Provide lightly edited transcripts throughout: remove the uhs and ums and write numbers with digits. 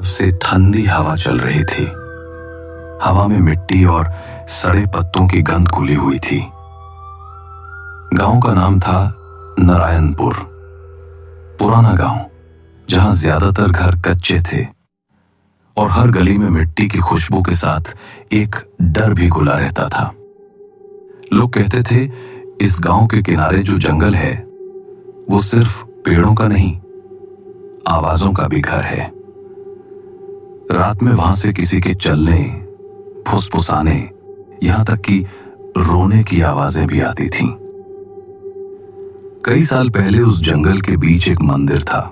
से ठंडी हवा चल रही थी। हवा में मिट्टी और सड़े पत्तों की गंध घुली हुई थी। गांव का नाम था नारायणपुर। पुराना गांव, जहां ज्यादातर घर कच्चे थे और हर गली में मिट्टी की खुशबू के साथ एक डर भी घुला रहता था। लोग कहते थे, इस गांव के किनारे जो जंगल है वो सिर्फ पेड़ों का नहीं, आवाजों का भी घर है। रात में वहां से किसी के चलने, फुसफुसाने, यहां तक कि रोने की आवाजें भी आती थीं। कई साल पहले उस जंगल के बीच एक मंदिर था,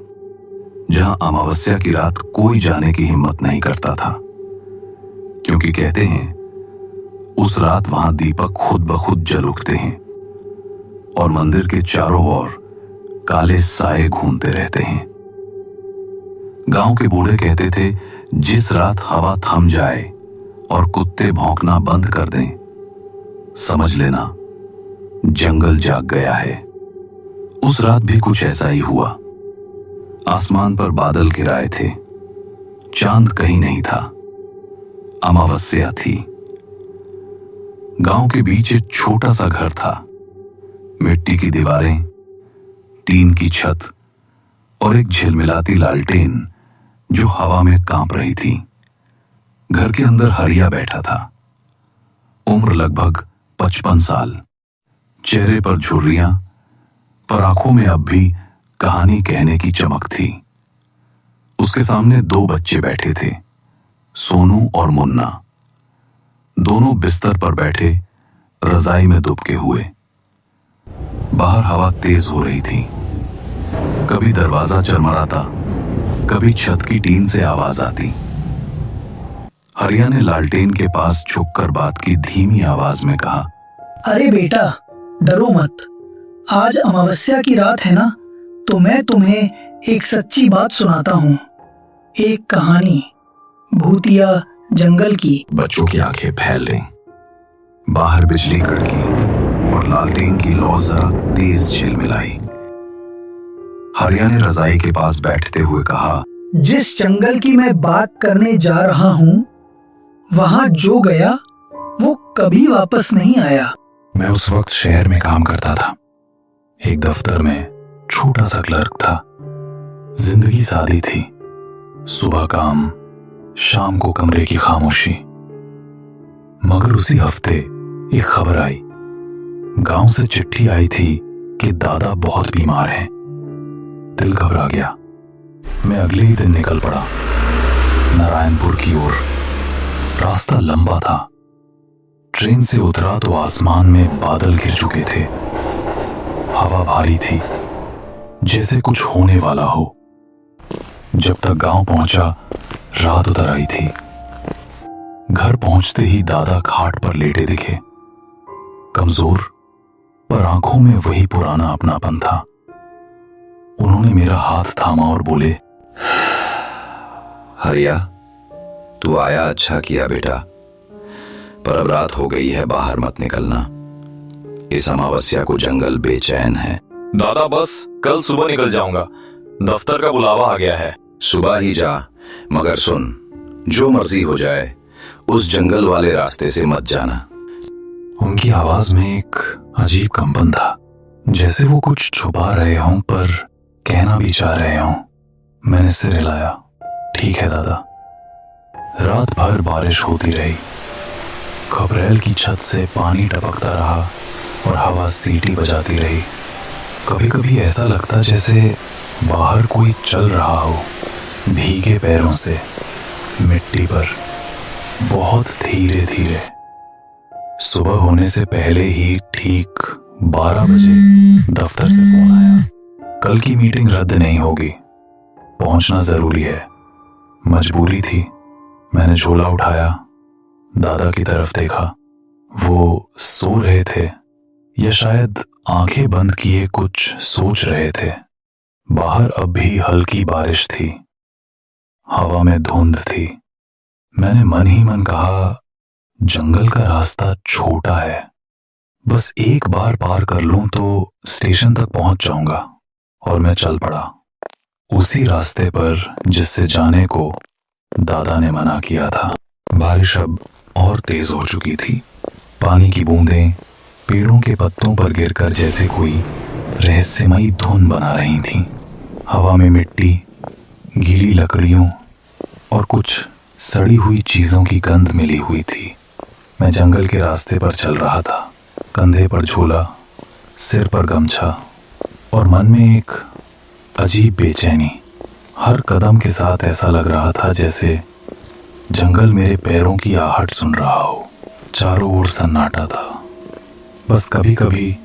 जहां अमावस्या की रात कोई जाने की हिम्मत नहीं करता था, क्योंकि कहते हैं उस रात वहां दीपक खुद ब खुद जल उठते हैं और मंदिर के चारों ओर काले साए घूमते रहते हैं। गांव के बूढ़े कहते थे, जिस रात हवा थम जाए और कुत्ते भौंकना बंद कर दें, समझ लेना जंगल जाग गया है। उस रात भी कुछ ऐसा ही हुआ। आसमान पर बादल घिराए थे, चांद कहीं नहीं था, अमावस्या थी। गांव के बीच एक छोटा सा घर था, मिट्टी की दीवारें, टीन की छत और एक झिलमिलाती लालटेन जो हवा में कांप रही थी। घर के अंदर हरिया बैठा था, उम्र लगभग 55 साल, चेहरे पर झुर्रियां, पर आंखों में अब भी कहानी कहने की चमक थी। उसके सामने 2 बच्चे बैठे थे, सोनू और मुन्ना। दोनों बिस्तर पर बैठे रजाई में दुबके हुए। बाहर हवा तेज हो रही थी, कभी दरवाजा चरमराता, कभी छत की टीन से आवाज आती। हरिया ने लालटेन के पास झुककर बात की धीमी आवाज में कहा, अरे बेटा, डरो मत। आज अमावस्या की रात है ना, तो मैं तुम्हें एक सच्ची बात सुनाता हूँ। एक कहानी, भूतिया जंगल की। बच्चों की आंखें फैल गईं। बाहर बिजली कड़की और लालटेन की लौ जरा तेज झिलमिलाई। हरिया ने रजाई के पास बैठते हुए कहा, जिस जंगल की मैं बात करने जा रहा हूँ, वहां जो गया वो कभी वापस नहीं आया। मैं उस वक्त शहर में काम करता था, एक दफ्तर में छोटा सा क्लर्क था। जिंदगी सादी थी, सुबह काम, शाम को कमरे की खामोशी। मगर उसी हफ्ते एक खबर आई। गांव से चिट्ठी आई थी कि दादा बहुत बीमार हैं। दिल घबरा गया। मैं अगले ही दिन निकल पड़ा नारायणपुर की ओर। रास्ता लंबा था। ट्रेन से उतरा तो आसमान में बादल घिर चुके थे। हवा भारी थी, जैसे कुछ होने वाला हो। जब तक गांव पहुंचा, रात उतर आई थी। घर पहुंचते ही दादा खाट पर लेटे दिखे, कमजोर, पर आंखों में वही पुराना अपनापन था। उन्होंने मेरा हाथ थामा और बोले, हरिया, तू आया अच्छा किया बेटा, पर अब रात हो गई है, बाहर मत निकलना। इस अमावस्या को जंगल बेचैन है। दादा बस कल सुबह निकल जाऊंगा, दफ्तर का बुलावा आ गया है। सुबह ही जा, मगर सुन, जो मर्जी हो जाए उस जंगल वाले रास्ते से मत जाना। उनकी आवाज में एक अजीब कंपन था, जैसे वो कुछ छुपा रहे हों पर कहना भी चाह रहे हों। मैंने सिर हिलाया, ठीक है दादा। रात भर बारिश होती रही। खपरेल की छत से पानी टपकता रहा और हवा सीटी बजाती रही। कभी कभी ऐसा लगता जैसे बाहर कोई चल रहा हो, भीगे पैरों से मिट्टी पर, बहुत धीरे धीरे। सुबह होने से पहले ही ठीक 12 बजे दफ्तर से फोन आया, कल की मीटिंग रद्द नहीं होगी, पहुंचना जरूरी है। मजबूरी थी। मैंने झोला उठाया, दादा की तरफ देखा। वो सो रहे थे या शायद आंखें बंद किए कुछ सोच रहे थे। बाहर अब भी हल्की बारिश थी, हवा में धुंध थी। मैंने मन ही मन कहा, जंगल का रास्ता छोटा है, बस एक बार पार कर लूं तो स्टेशन तक पहुंच जाऊंगा। और मैं चल पड़ा उसी रास्ते पर जिससे जाने को दादा ने मना किया था। बारिश अब और तेज हो चुकी थी। पानी की बूंदें पेड़ों के पत्तों पर गिरकर जैसे कोई रहस्यमयी धुन बना रही थीं। हवा में मिट्टी, गीली लकड़ियों और कुछ सड़ी हुई चीजों की गंध मिली हुई थी। मैं जंगल के रास्ते पर चल रहा था, कंधे पर झोला, सिर पर गमछा और मन में एक अजीब बेचैनी। हर कदम के साथ ऐसा लग रहा था जैसे जंगल मेरे पैरों की आहट सुन रहा हो। चारों ओर सन्नाटा था, बस कभी कभी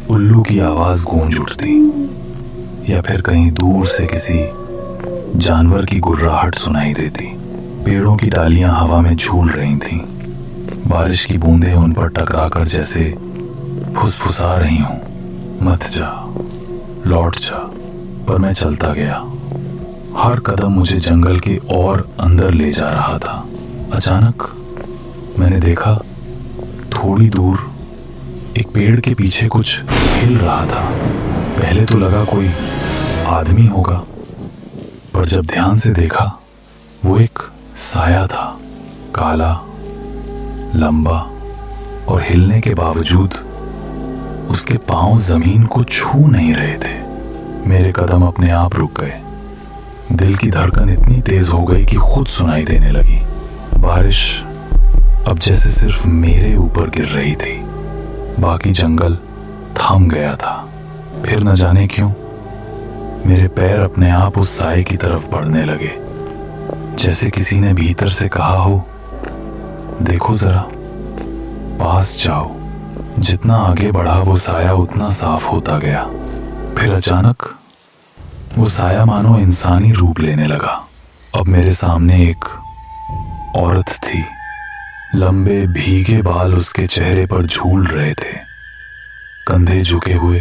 उल्लू की आवाज गूंज उठती या फिर कहीं दूर से किसी जानवर की गुर्राहट सुनाई देती। पेड़ों की डालियां हवा में झूल रही थीं। बारिश की बूंदें उन पर टकराकर जैसे फुसफुसा रही हूं, मत जा, लौट जा। पर मैं चलता गया। हर कदम मुझे जंगल के और अंदर ले जा रहा था। अचानक मैंने देखा, थोड़ी दूर एक पेड़ के पीछे कुछ हिल रहा था। पहले तो लगा कोई आदमी होगा, पर जब ध्यान से देखा वो एक साया था, काला, लंबा और हिलने के बावजूद उसके पांव जमीन को छू नहीं रहे थे। मेरे कदम अपने आप रुक गए। दिल की धड़कन इतनी तेज हो गई कि खुद सुनाई देने लगी। बारिश अब जैसे सिर्फ मेरे ऊपर गिर रही थी। बाकी जंगल थम गया था। फिर न जाने क्यों मेरे पैर अपने आप उस साए की तरफ बढ़ने लगे, जैसे किसी ने भीतर से कहा हो, देखो जरा, पास जाओ। जितना आगे बढ़ा वो साया उतना साफ होता गया। फिर अचानक वो साया मानो इंसानी रूप लेने लगा। अब मेरे सामने एक औरत थी। लंबे भीगे बाल उसके चेहरे पर झूल रहे थे, कंधे झुके हुए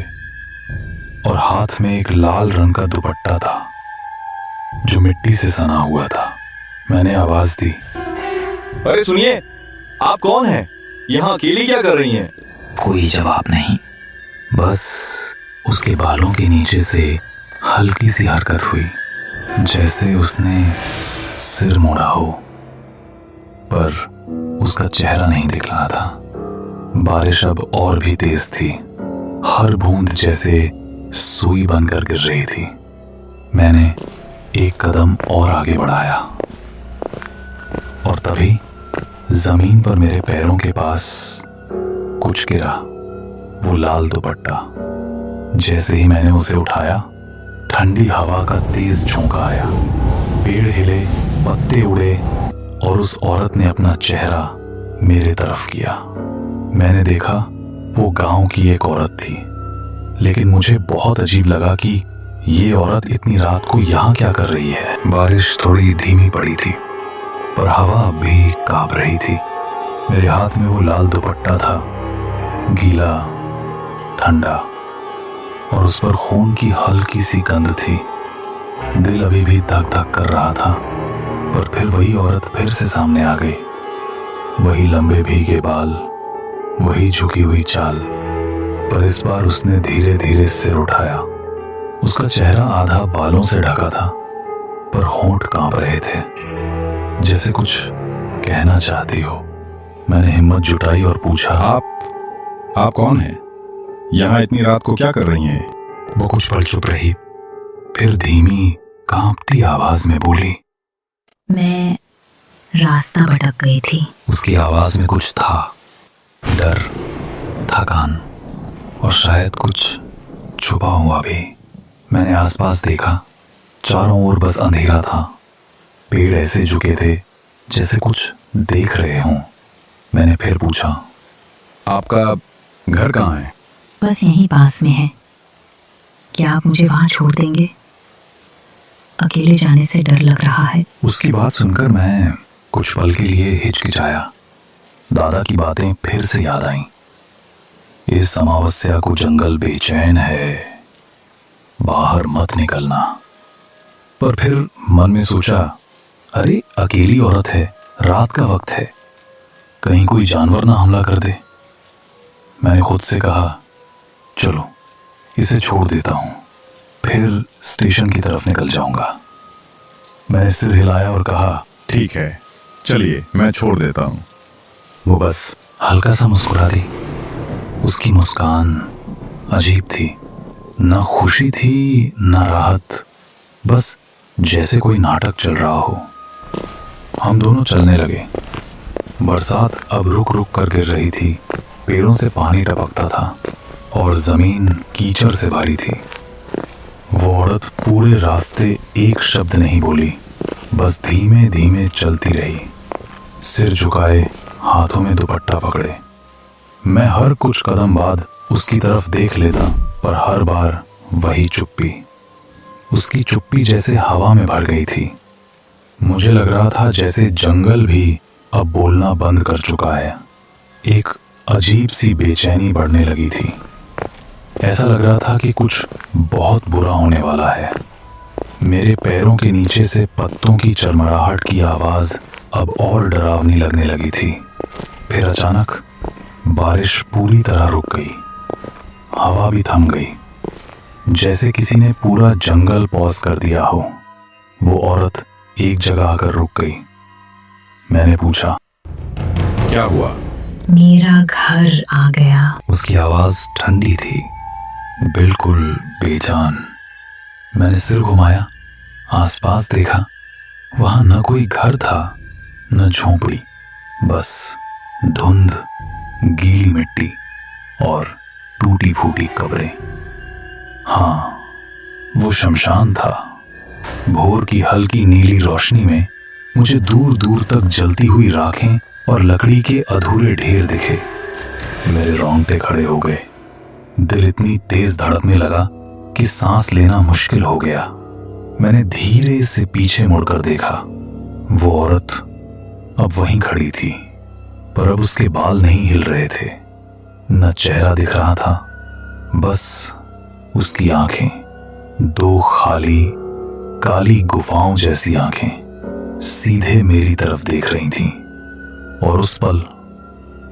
और हाथ में एक लाल रंग का दुपट्टा था जो मिट्टी से सना हुआ था। मैंने आवाज दी, अरे सुनिए, आप कौन हैं? यहाँ अकेली क्या कर रही हैं? कोई जवाब नहीं। बस उसके बालों के नीचे से हल्की सी हरकत हुई, जैसे उसने सिर मोड़ा हो, पर उसका चेहरा नहीं दिख रहा था। बारिश अब और भी तेज थी। हर बूंद जैसे सुई बनकर गिर रही थी। मैंने एक कदम और आगे बढ़ाया और तभी जमीन पर मेरे पैरों के पास कुछ गिरा, वो लाल दुपट्टा। जैसे ही मैंने उसे उठाया, ठंडी हवा का तेज झोंका आया। पेड़ हिले, पत्ते उड़े और उस औरत ने अपना चेहरा मेरे तरफ किया। मैंने देखा वो गांव की एक औरत थी, लेकिन मुझे बहुत अजीब लगा कि ये औरत इतनी रात को यहाँ क्या कर रही है। बारिश थोड़ी धीमी पड़ी थी, पर हवा अब भी कांप रही थी। मेरे हाथ में वो लाल दुपट्टा था, गीला, ठंडा, और उस पर खून की हल्की सी गंध थी। दिल अभी भी धक धक कर रहा था। पर फिर वही औरत फिर से सामने आ गई। वही लंबे भीगे बाल, वही झुकी हुई चाल, पर इस बार उसने धीरे धीरे सिर उठाया। उसका चेहरा आधा बालों से ढका था, पर होंठ कांप रहे थे, जैसे कुछ कहना चाहती हो। मैंने हिम्मत जुटाई और पूछा, आप कौन हैं? यहाँ इतनी रात को क्या कर रही हैं? वो कुछ पल चुप रही, फिर धीमी कांपती आवाज में बोली, मैं रास्ता भटक गई थी। उसकी आवाज में कुछ था, डर, थकान और शायद कुछ छुपा हुआ भी। मैंने आसपास देखा, चारों ओर बस अंधेरा था। पेड़ ऐसे झुके थे जैसे कुछ देख रहे हों। मैंने फिर पूछा, आपका घर कहाँ है? बस यहीं पास में है। क्या आप मुझे वहां छोड़ देंगे? अकेले जाने से डर लग रहा है। उसकी बात सुनकर मैं कुछ पल के लिए हिचकिचाया। दादा की बातें फिर से याद आईं। इस अमावस्या को जंगल बेचैन है, बाहर मत निकलना। पर फिर मन में सोचा, अरे अकेली औरत है, रात का वक्त है, कहीं कोई जानवर ना हमला कर दे। मैंने खुद से कहा, चलो इसे छोड़ देता हूं, फिर स्टेशन की तरफ निकल जाऊंगा। मैंने सिर हिलाया और कहा, ठीक है, चलिए मैं छोड़ देता हूँ। वो बस हल्का सा मुस्कुरा दी। उसकी मुस्कान अजीब थी, ना खुशी थी ना राहत, बस जैसे कोई नाटक चल रहा हो। हम दोनों चलने लगे। बरसात अब रुक रुक कर गिर रही थी, पेड़ों से पानी टपकता था और जमीन कीचड़ से भरी थी। वो औरत पूरे रास्ते एक शब्द नहीं बोली, बस धीमे धीमे चलती रही, सिर झुकाए, हाथों में दुपट्टा पकड़े। मैं हर कुछ कदम बाद उसकी तरफ देख लेता, पर हर बार वही चुप्पी। उसकी चुप्पी जैसे हवा में भर गई थी। मुझे लग रहा था जैसे जंगल भी अब बोलना बंद कर चुका है। एक अजीब सी बेचैनी बढ़ने लगी थी। ऐसा लग रहा था कि कुछ बहुत बुरा होने वाला है। मेरे पैरों के नीचे से पत्तों की चरमराहट की आवाज अब और डरावनी लगने लगी थी। फिर अचानक बारिश पूरी तरह रुक गई, हवा भी थम गई, जैसे किसी ने पूरा जंगल पॉज कर दिया हो। वो औरत एक जगह आकर रुक गई। मैंने पूछा, क्या हुआ? मेरा घर आ गया। उसकी आवाज ठंडी थी, बिल्कुल बेजान। मैंने सिर घुमाया, आसपास देखा। वहां न कोई घर था न झोंपड़ी, बस धुंध, गीली मिट्टी और टूटी फूटी कब्रें। हाँ, वो शमशान था। भोर की हल्की नीली रोशनी में मुझे दूर दूर तक जलती हुई राखें और लकड़ी के अधूरे ढेर दिखे। मेरे रोंगटे खड़े हो गए। दिल इतनी तेज धड़कने लगा कि सांस लेना मुश्किल हो गया। मैंने धीरे से पीछे मुड़कर देखा। वो औरत अब वहीं खड़ी थी, पर अब उसके बाल नहीं हिल रहे थे, न चेहरा दिख रहा था। बस उसकी आंखें, दो खाली काली गुफाओं जैसी आंखें, सीधे मेरी तरफ देख रही थीं। और उस पल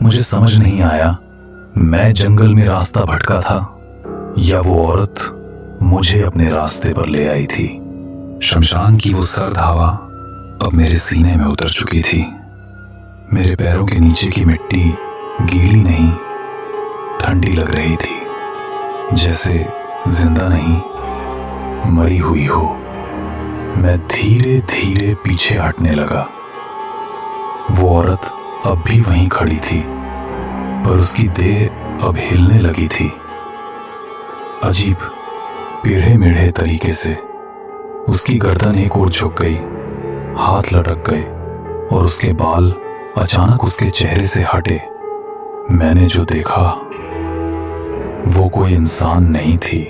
मुझे समझ नहीं आया, मैं जंगल में रास्ता भटका था या वो औरत मुझे अपने रास्ते पर ले आई थी। शमशान की वो सर्द हवा अब मेरे सीने में उतर चुकी थी। मेरे पैरों के नीचे की मिट्टी गीली नहीं, ठंडी लग रही थी, जैसे जिंदा नहीं, मरी हुई हो। मैं धीरे धीरे पीछे हटने लगा। वो औरत अब भी वहीं खड़ी थी, पर उसकी देह अब हिलने लगी थी, अजीब टेढ़े मेढ़े तरीके से। उसकी गर्दन एक ओर झुक गई, हाथ लटक गए और उसके बाल अचानक उसके चेहरे से हटे। मैंने जो देखा वो कोई इंसान नहीं थी।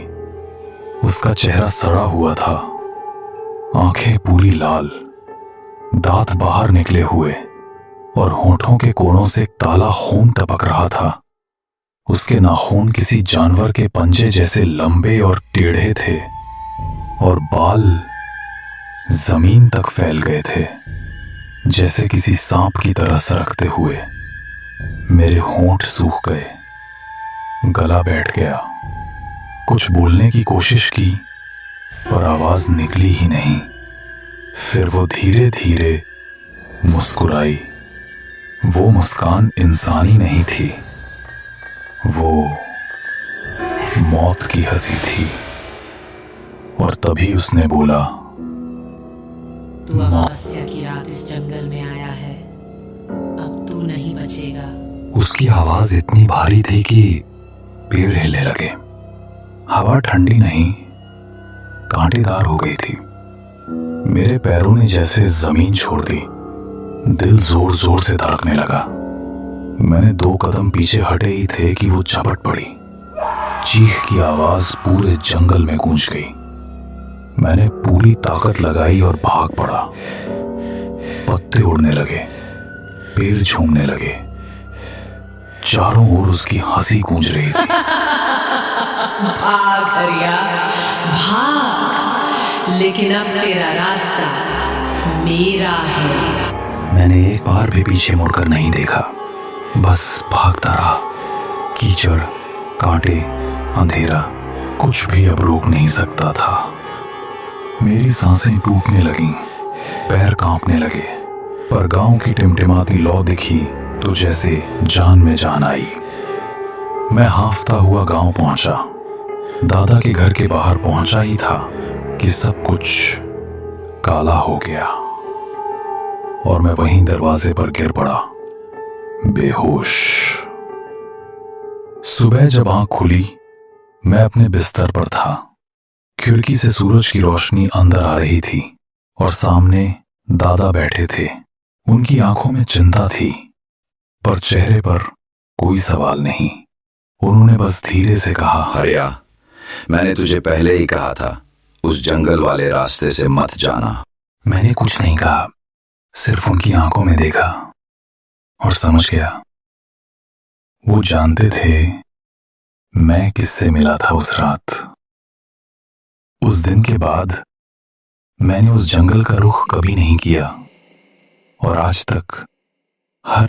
उसका चेहरा सड़ा हुआ था, आंखें पूरी लाल, दांत बाहर निकले हुए और होंठों के कोनों से काला खून टपक रहा था। उसके नाखून किसी जानवर के पंजे जैसे लंबे और टेढ़े थे और बाल जमीन तक फैल गए थे, जैसे किसी सांप की तरह सरकते हुए। मेरे होंठ सूख गए, गला बैठ गया। कुछ बोलने की कोशिश की, पर आवाज निकली ही नहीं। फिर वो धीरे धीरे मुस्कुराई। वो मुस्कान इंसानी नहीं थी, वो मौत की हंसी थी। और तभी उसने बोला, तू अमावस्या की रात इस जंगल में आया है, अब तू नहीं बचेगा। उसकी आवाज इतनी भारी थी कि पेड़ हिलने लगे। हवा ठंडी नहीं, कांटेदार हो गई थी। मेरे पैरों ने जैसे जमीन छोड़ दी। दिल जोर जोर से धड़कने लगा। मैंने 2 कदम पीछे हटे ही थे कि वो झपट पड़ी। चीख की आवाज पूरे जंगल में गूंज गई। मैंने पूरी ताकत लगाई और भाग पड़ा। पत्ते उड़ने लगे, पेड़ झूमने लगे, चारों ओर उसकी हंसी गूंज रही थी। भाग हरिया, भाग, लेकिन अब तेरा रास्ता मेरा है। मैंने एक बार भी पीछे मुड़कर नहीं देखा, बस भागता रहा। कीचड़, कांटे, अंधेरा, कुछ भी अब रोक नहीं सकता था। मेरी सांसें टूटने लगीं, पैर कांपने लगे। पर गांव की टिमटिमाती लौ दिखी तो जैसे जान में जान आई। मैं हांफता हुआ गांव पहुंचा। दादा के घर के बाहर पहुंचा ही था कि सब कुछ काला हो गया और मैं वहीं दरवाजे पर गिर पड़ा, बेहोश। सुबह जब आंख खुली, मैं अपने बिस्तर पर था। खिड़की से सूरज की रोशनी अंदर आ रही थी और सामने दादा बैठे थे। उनकी आंखों में चिंता थी, पर चेहरे पर कोई सवाल नहीं। उन्होंने बस धीरे से कहा, हरिया, मैंने तुझे पहले ही कहा था उस जंगल वाले रास्ते से मत जाना। मैंने कुछ नहीं कहा, सिर्फ उनकी आंखों में देखा और समझ गया। वो जानते थे मैं किससे मिला था उस रात। उस दिन के बाद मैंने उस जंगल का रुख कभी नहीं किया और आज तक हर